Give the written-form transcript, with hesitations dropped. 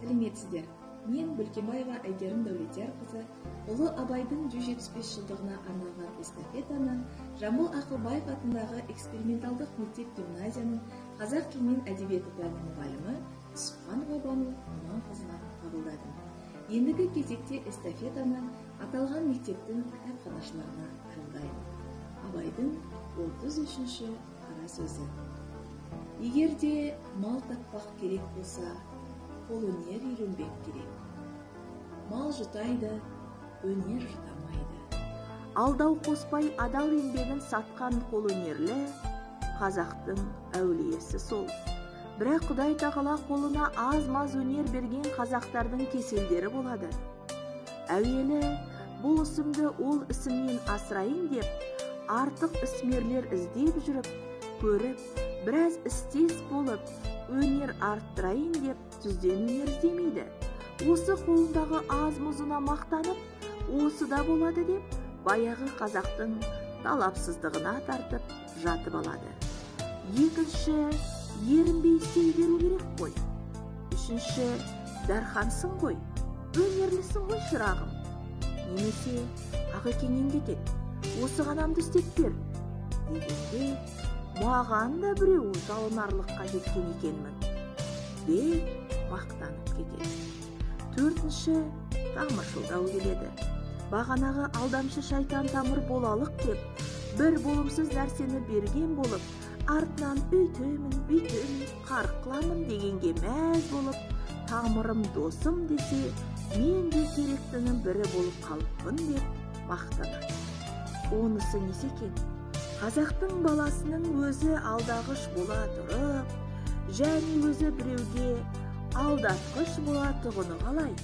Сәлеметсіздер. Мен Бөлкенбаева Әйгерім Дәулетиярқызы ұлы Абайдың 175 жылдығына арналған эстафетаны Жамбыл Ақылбаев атындағы эксперименталдық мектеп-гимназияның қазақ тілі мен әдебиеті пәні мұғалімі Түсіпханова Бану Аманқызынан қабылдадым. Ендігі кезекте эстафетаны аталған мектептің кітапханашыларына арнаймын. Абайдың 33-ші қара сөзі. Егерде мал таппақ керек болса, қолөнер үйренбек керек. Мал жұтайды, өнер жұтамайды. Алдау қоспай адал еңбегін сатқан қолөнерлі қазақтың әулиесі сол. Бірақ Құдай тағала қолына аз-маз өнер берген қазақтардың кеселдері болады. Әуелі бұл ісімді ол ісімнен асырайын деп, артық ісмерлер іздеп жүріп, көріп, біраз істес болып, өнер арттырайын деп, түзден өнер іздемейді. Осы қолындағы аз-мұзына мақтанып, осы да болады деп, баяғы қазақтың талапсыздығына тартып жатып алады. Екінші, ерінбей істей беру керек қой. Үшінші, дархансың ғой, өнерлісің ғой шырағым. Немесе Ағекеңнен кетеді, осы ғанамды істеп бер дегенде, маған да біреу жалынарлыққа жеткен екенмін деп мақтанып кетеді. Төртінші, тамыршылдау келеді. Бағанағы алдамшы шайтан тамыр болалық деп, бір болымсыз нәрсені берген болып, артынан бүйтемін, қарық қыламын дегенге мәз болып, тамырым досым десе, мен де керектінің бірі болып қалыппын деп мақтанады. Онысы несі екен? Қазақтың баласының өзі алдағыш бола тұрып, және өзі біреуге алдатқыш бола тұғыны қалай?